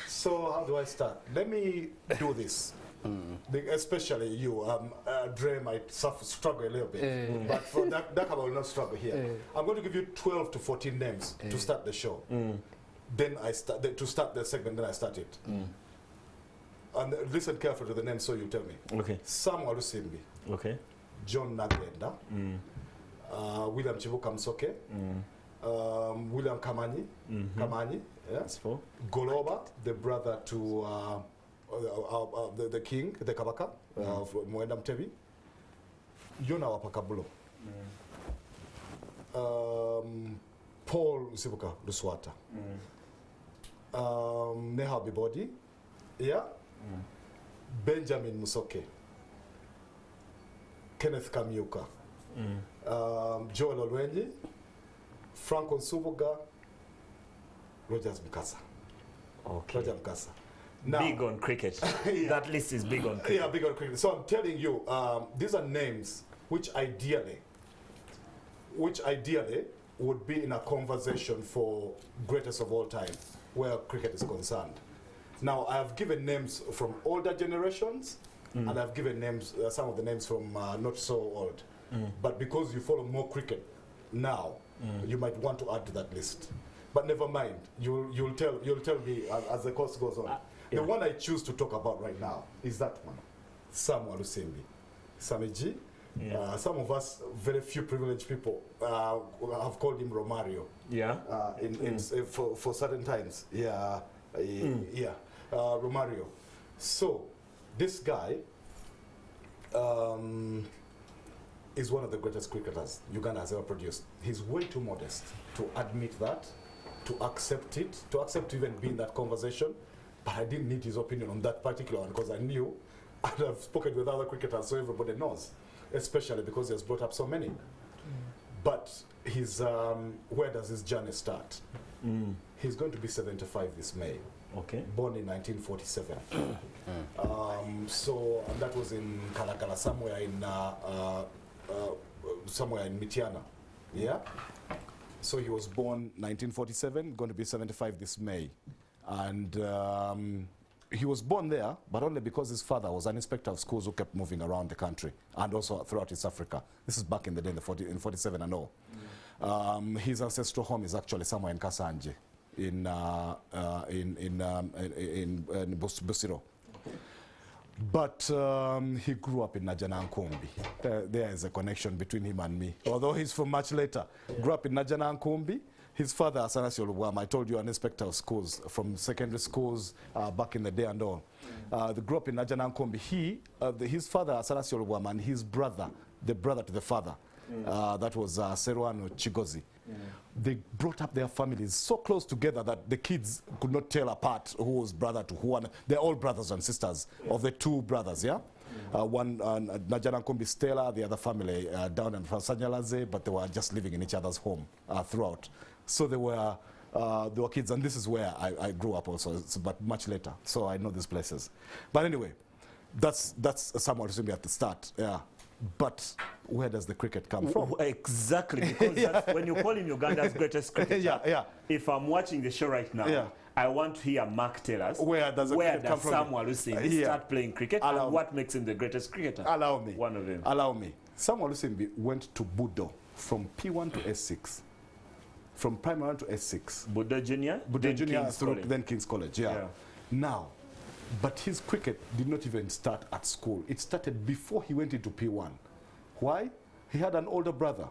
So how do I start? Let me do this. Especially you, Dre might struggle a little bit, but for that I will not struggle here. I'm going to give you 12 to 14 names to start the show. Then I start to start the segment. Then I start it. And listen carefully to the names, so you tell me. Okay. Sam Walusimbi. Okay. John Nagenda. William Chibuka Msoke. William Kamani. Kamani. Yeah. That's four. Goloba, the brother to the king, the Kabaka, of Mwenda Mtebi. Yona Wapakabulo. Paul Sibuka Luswata. Neha Bibodi. Yeah. Benjamin Musoke. Kenneth Kamyuka. Joel Olwenyi. Franco Nsubuga. Rogers Mukasa. Okay. Roger Mukasa. Now, big on cricket. Yeah. That list is big on cricket. Yeah, big on cricket. So I'm telling you, these are names which ideally would be in a conversation for greatest of all time, where cricket is concerned. Now, I have given names from older generations, and I've given names, some of the names from not so old. But because you follow more cricket now, you might want to add to that list. But never mind, you'll tell me as the course goes on. The one I choose to talk about right now is that one, Sam Walusimbi. Samiji. Yeah. Some of us, very few privileged people, have called him Romario. Yeah. For certain times. Yeah. Yeah. Romario. So, this guy is one of the greatest cricketers Uganda has ever produced. He's way too modest to admit that, to accept it, to even be in that conversation. But I didn't need his opinion on that particular one because I knew I'd have spoken with other cricketers, so everybody knows, especially because he has brought up so many. But his, where does his journey start? He's going to be 75 this May. Okay. Born in 1947. So that was in Kalakala, somewhere in Mitiana. Yeah. So he was born 1947, going to be 75 this May. And he was born there, but only because his father was an inspector of schools who kept moving around the country and also throughout East Africa. This is back in the day, in 47 and all. His ancestral home is actually somewhere in Kasanje, in Busiro. But he grew up in Najana Nkumbi. There is a connection between him and me, although he's from much later. Grew up in Najana Nkumbi. His father, Asanasi Oluwama, I told you, an inspector of schools, from secondary schools back in the day and all. They grew up in Najana Nkumbi. His father, Asanasi Oluwama, and his brother, the brother to the father, that was Serwano Chigozi. They brought up their families so close together that the kids could not tell apart who was brother to who. They're all brothers and sisters of the two brothers, yeah? One, Najana Nkumbi Stella, the other family down in Sanyalaze, but they were just living in each other's home throughout. So they were kids, and this is where I grew up also, but much later. So I know these places. But anyway, that's somewhat to me at the start, yeah. But where does the cricket come from? Exactly, because that's when you call him Uganda's greatest cricketer, if I'm watching the show right now, I want to hear Mark tell us where does Sam Walusimbi start playing cricket and what makes him the greatest cricketer? Allow me. One of them. Allow me. Sam Walusimbi went to Budo from P1 to S6. From primary 1 to S6. Budo Junior? Budo Junior through then King's College, yeah. Now, but his cricket did not even start at school. It started before he went into P1. Why? He had an older brother.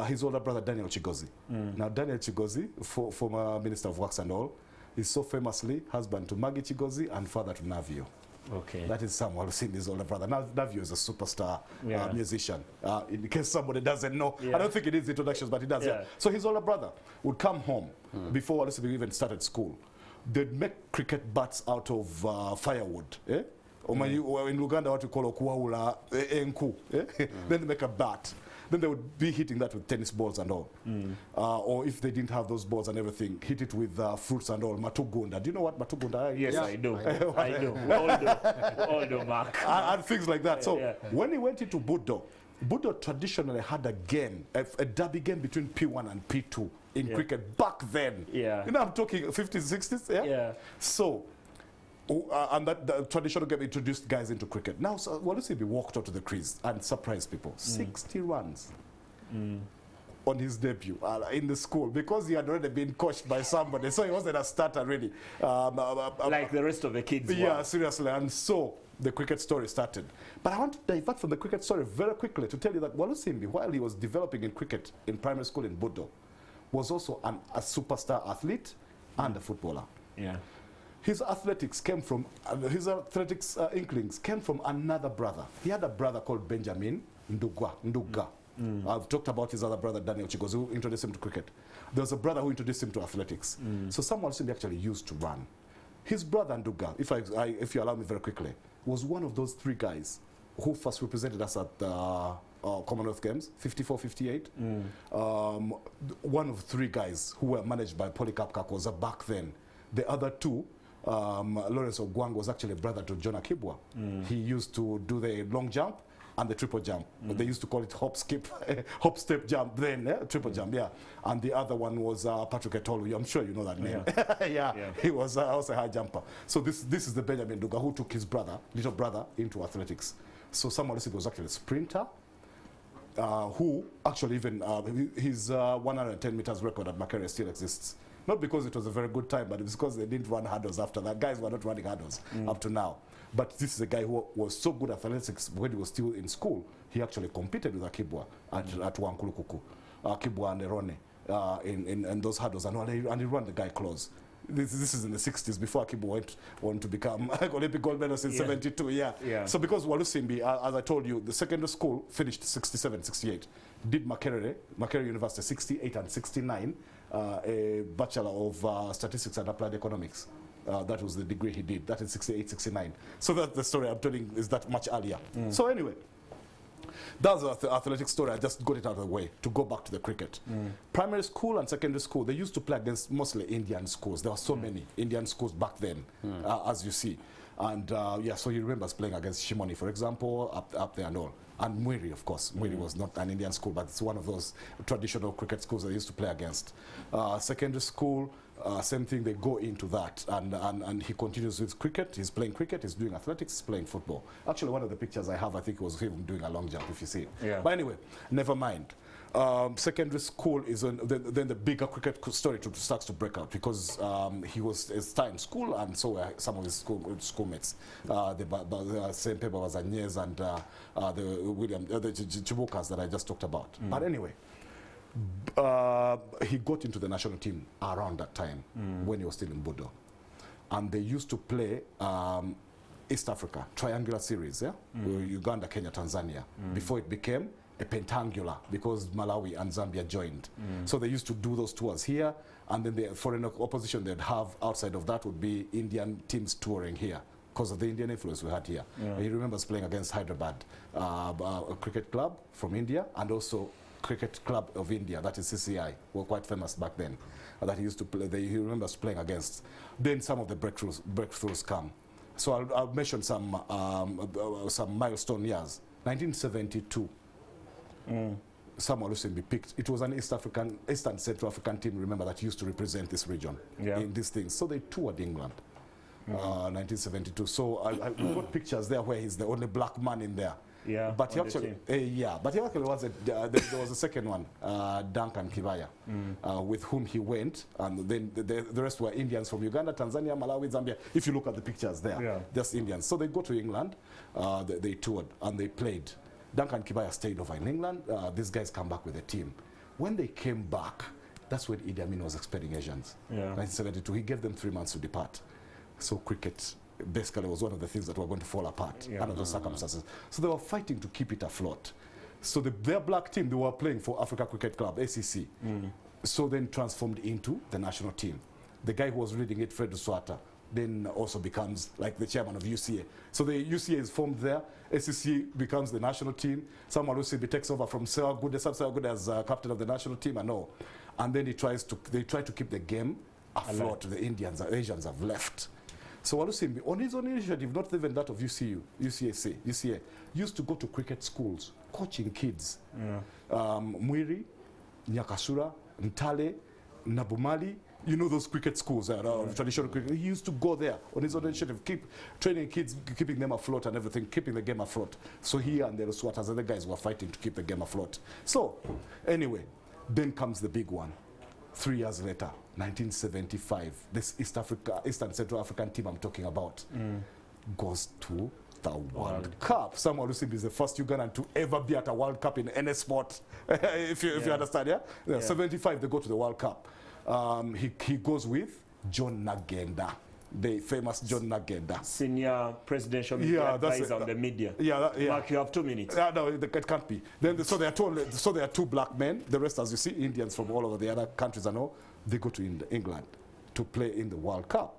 His older brother, Daniel Chigozi. Now, Daniel Chigozi, former Minister of Works and all, is so famously husband to Maggie Chigozi and father to Navio. Okay. That is Sam Walusimbi's older brother. Now, Navio is a superstar musician. In case somebody doesn't know, I don't think it is introductions, but he does. So his older brother would come home before Walusimbi even started school. They'd make cricket bats out of firewood. In Uganda, what we call okuwaula enku. Then they make a bat. Then they would be hitting that with tennis balls and all. Or if they didn't have those balls and everything, hit it with fruits and all. Matugunda. Do you know what matugunda is? Yes, I do. I do. We all do, Mark. And things like that. So when he went into Budo, Budo traditionally had a game, a derby game between P1 and P2 in cricket back then. Yeah. You know, I'm talking 50s, 60s. Yeah. Yeah. So, and that the traditional game introduced guys into cricket. Now, so, Walusimbi walked onto the crease and surprised people. 60 runs. On his debut in the school, because he had already been coached by somebody, so he wasn't a starter really. Like the rest of the kids. Yeah, seriously. And so the cricket story started. But I want to divert from the cricket story very quickly to tell you that Walusimbi, while he was developing in cricket in primary school in Budo, was also a superstar athlete and a footballer. Yeah. His athletics came from, inklings came from another brother. He had a brother called Benjamin Nduga. I've talked about his other brother, Daniel Chigos, who introduced him to cricket. There was a brother who introduced him to athletics. So Samuel Simbi actually used to run. His brother, Nduga, if you allow me very quickly, was one of those 3 guys who first represented us at the Commonwealth Games, 54, 58. One of 3 guys who were managed by Polycarp Kakoza back then. The other 2, Lawrence Ogwang was actually a brother to John Akibwa. He used to do the long jump and the triple jump. They used to call it hop, hop, step, jump, then triple jump, yeah. And the other one was Patrick Etolu. I'm sure you know that name. Yeah. He was also a high jumper. So this is the Benjamin Duga who took his little brother into athletics. So Samuel Simbi was actually a sprinter who actually even, his 110 meters record at Makerere still exists. Not because it was a very good time, but it's because they didn't run hurdles after that. Guys were not running hurdles up to now. But this is a guy who was so good at athletics when he was still in school. He actually competed with Akibwa at Wankulukuku, Akibwa and Erone in those hurdles, and he ran the guy close. This is in the 60s, before Akibwa went to become Olympic gold medalist in 72. Yeah. So because Walusimbi, as I told you, the secondary school finished 67, 68. Did Makerere University 68 and 69, a Bachelor of Statistics and Applied Economics. That was the degree he did. That is 68, 69. So that's the story I'm telling is that much earlier. So anyway, that's the athletic story. I just got it out of the way to go back to the cricket. Primary school and secondary school, they used to play against mostly Indian schools. There were so many Indian schools back then, as you see. And yeah, so he remembers playing against Shimoni, for example, up there and all. And Mwiri, of course. Mwiri was not an Indian school, but it's one of those traditional cricket schools they used to play against. Secondary school, same thing, they go into that. And he continues with cricket. He's playing cricket, he's doing athletics, he's playing football. Actually, one of the pictures I have, I think, was him doing a long jump, if you see it. Yeah. But anyway, never mind. Secondary school is then the bigger cricket story starts to break out, because he was a star in school, and so were some of his schoolmates. The same paper was Agnes and the Chibukas that I just talked about. But anyway, he got into the national team around that time when he was still in Budo, and they used to play East Africa triangular series, Uganda, Kenya, Tanzania, before it became a pentangular, because Malawi and Zambia joined. So they used to do those tours here, and then the foreign opposition they'd have outside of that would be Indian teams touring here, because of the Indian influence we had here. He remembers playing against Hyderabad, a cricket club from India, and also Cricket Club of India, that is CCI, were quite famous back then, that he used to play. He remembers playing against. Then some of the breakthroughs come. So I'll mention some milestone years. 1972. Samuel Lusimbi picked. It was an Eastern Central African team, remember, that used to represent this region in these things. So they toured England, 1972. So I got pictures there where he's the only black man in there. Yeah, but he actually, but he actually was there was a second one, Duncan Kibaya, with whom he went, and then the rest were Indians from Uganda, Tanzania, Malawi, Zambia. If you look at the pictures there, just Indians. So they go to England, they toured and they played. Duncan Kibaya stayed over in England. These guys come back with a team. When they came back, that's when Idi Amin was expelling Asians. 1972, he gave them 3 months to depart. So cricket basically was one of the things that were going to fall apart under those circumstances. So they were fighting to keep it afloat. So their black team, they were playing for Africa Cricket Club, ACC. So then transformed into the national team. The guy who was leading it, Fred Swata, then also becomes like the chairman of UCA. So the UCA is formed there. ACC becomes the national team. Samuel Lusimbi takes over from Sewa Good as captain of the national team and all. And then they try to keep the game afloat. The Asians have left. So Walusimbi, on his own initiative, not even that of UCA, used to go to cricket schools, coaching kids. Mwiri, Nyakasura, Ntale, Nabumali, you know those cricket schools, traditional cricket. He used to go there on his own initiative, keep training kids, keeping them afloat and everything, keeping the game afloat. So he and the Swatters and the guys were fighting to keep the game afloat. So anyway, then comes the big one. 3 years later, 1975, this Eastern Central African team I'm talking about goes to the World Cup. Samuel Lusimbi is the first Ugandan to ever be at a World Cup in any sport, if you understand, yeah? 75, they go to the World Cup. He goes with John Nagenda, the famous John Nagenda. Senior presidential media advisor on the media. Mark, you have 2 minutes. No, it can't be. Then, so there are 2 black men. The rest, as you see, Indians from all over the other countries and all, they go to England to play in the World Cup.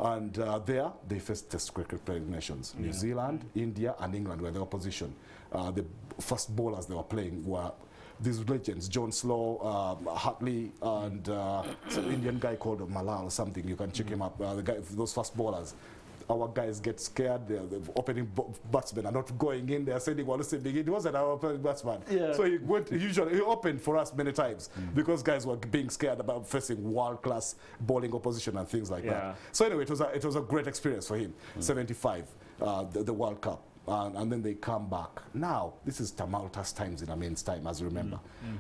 And there, they faced test cricket playing nations. New Zealand, India, and England were the opposition. The first bowlers they were playing were these legends, John Slow, Hartley, and some Indian guy called Malal or something. You can check him up. The guy, those fast bowlers. Our guys get scared. The opening batsmen are not going in. They are saying, well, listen, it wasn't our opening batsman. So he went, he opened for us many times because guys were being scared about facing world-class bowling opposition and things like that. So anyway, it was a great experience for him. 75, the World Cup. And then they come back. Now, this is tumultuous times in Amin's time, as you remember.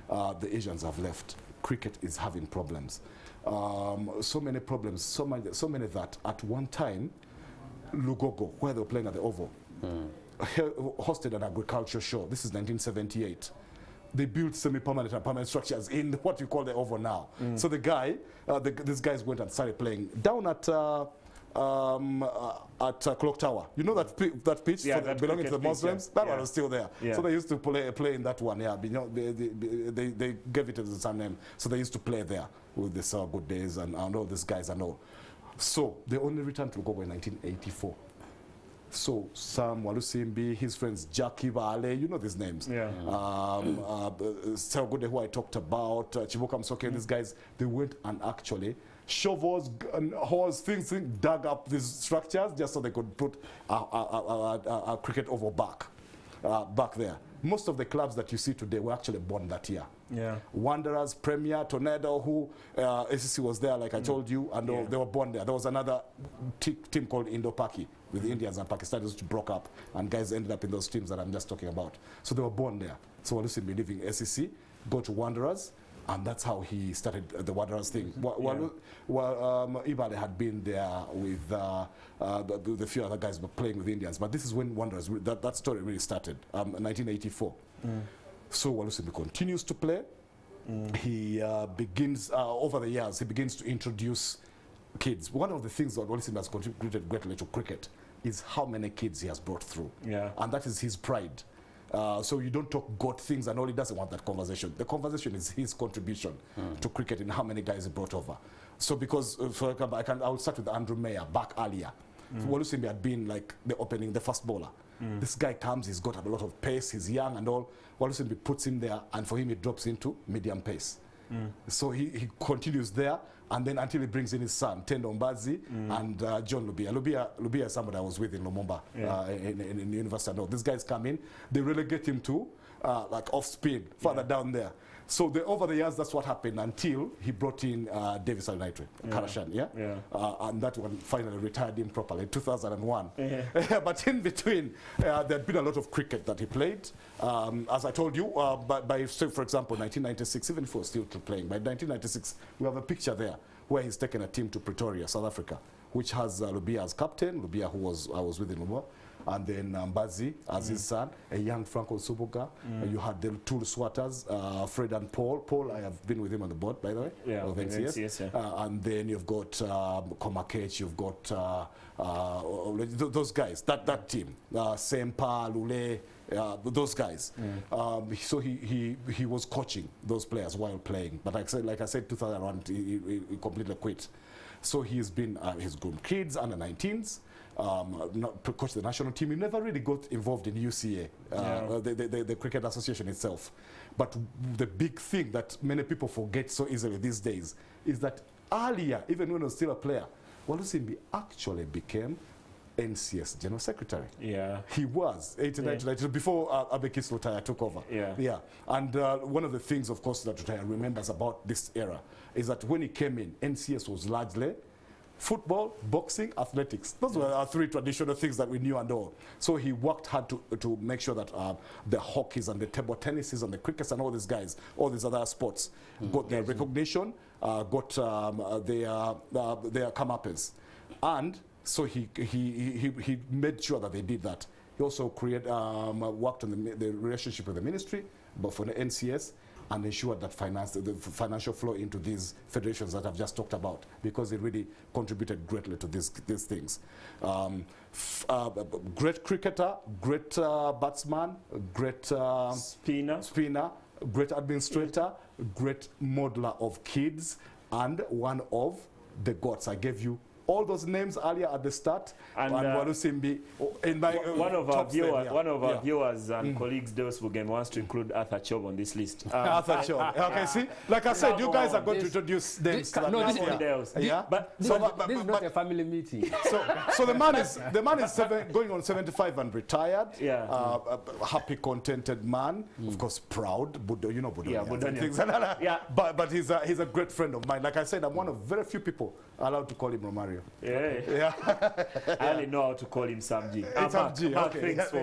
The Asians have left. Cricket is having problems. So many problems, so many that at one time, Lugogo, where they were playing at the Oval, hosted an agriculture show. This is 1978. They built semi-permanent and permanent structures in what you call the Oval now. So the guy, these guys went and started playing down at Clock Tower. You know that pitch that belonging to the Muslims? That one was still there. So they used to play in that one. You know, they gave it the same name. So they used to play there with the Sour Good Days and all these guys and all. So they only returned to Lugogo in 1984. So Sam Walusimbi, his friends Jackie Vale, you know these names. Sour Good Day, who I talked about, Chibuka Msoke, these guys, they went and actually shovels and hose things dug up these structures just so they could put a cricket oval back there. Most of the clubs that you see today were actually born that year. Wanderers, Premier, Tornado, who ACC was there, like I told you, and they were born there. There was another team called Indo-Paki with the Indians and Pakistanis which broke up, and guys ended up in those teams that I'm just talking about. So they were born there. So Walusimbi leaving ACC, go to Wanderers, and that's how he started the Wanderers thing. Ibale had been there with the few other guys were playing with the Indians, but this is when Wanderers, that story really started, 1984. So Walusimbi continues to play. He begins, over the years, he begins to introduce kids. One of the things that Walusimbi has contributed greatly to cricket is how many kids he has brought through. And that is his pride. So you don't talk God things and all, he doesn't want that conversation. The conversation is his contribution to cricket and how many guys he brought over. So because, for example, I'll start with Andrew Mayer back earlier. Walusimbi had been like the first bowler. This guy comes, he's got a lot of pace, he's young and all. Walusimbi puts him there, and for him it drops into medium pace. So he continues there, and then until he brings in his son, Tendo Mbazi and John Lubia. Lubia is somebody I was with in Lumumba in the university. I know. These guys come in, they relegate him to like off speed, further down there. So over the years, that's what happened until he brought in Davis United, Karashan, and that one finally retired him properly in 2001. But in between, there had been a lot of cricket that he played. As I told you, say for example, 1996, even if he was still playing, by 1996, we have a picture there where he's taken a team to Pretoria, South Africa, which has Lubia as captain, Lubia who I was with in Lumumba, and then Mbazi as his son, a young Franco Subuga. You had the two Swatters, Fred and Paul. Paul, I have been with him on the board, by the way. And then you've got Komakech, you've got those guys, that team, Sempa, Lule, those guys. So he was coaching those players while playing. But like I said, 2001, he completely quit. So he's groomed kids, under 19s. Coached the national team. He never really got involved in UCA, the Cricket Association itself. But the big thing that many people forget so easily these days is that earlier, even when he was still a player, Walusimbi actually became NCS General Secretary. Yeah. He was, 89 before Abekis Lutaya took over. Yeah. Yeah. And one of the things, of course, that Lutaya remembers about this era is that when he came in, NCS was largely football, boxing, athletics. Those were our three traditional things that we knew and all. So he worked hard to make sure that the hockeys and the table tennises and the crickets and all these guys, all these other sports, got their recognition, got their comeuppance. And so he made sure that they did that. He also worked on the relationship with the ministry, but for the NCS, and ensured that the financial flow into these federations that I've just talked about, because it really contributed greatly to these things. Great cricketer, great batsman, great spinner, great administrator, great modeler of kids, and one of the gods. I gave you all those names earlier at the start, and Walusimbi in my one of our viewers and colleagues, Deus Bugen, wants to include Arthur Chob on this list. Arthur Chob. Okay, see, like I said, you guys are going to introduce names. But this is not a family meeting. So the man is going on 75 and retired. Yeah. Happy, contented man. Of course, proud. You know Budonia. Yeah, Budonia. Yeah. But he's a great friend of mine. Like I said, I'm one of very few people allowed to call him Romario. Yeah. I only know how to call him Sam G. Sam G. Okay. Thanks for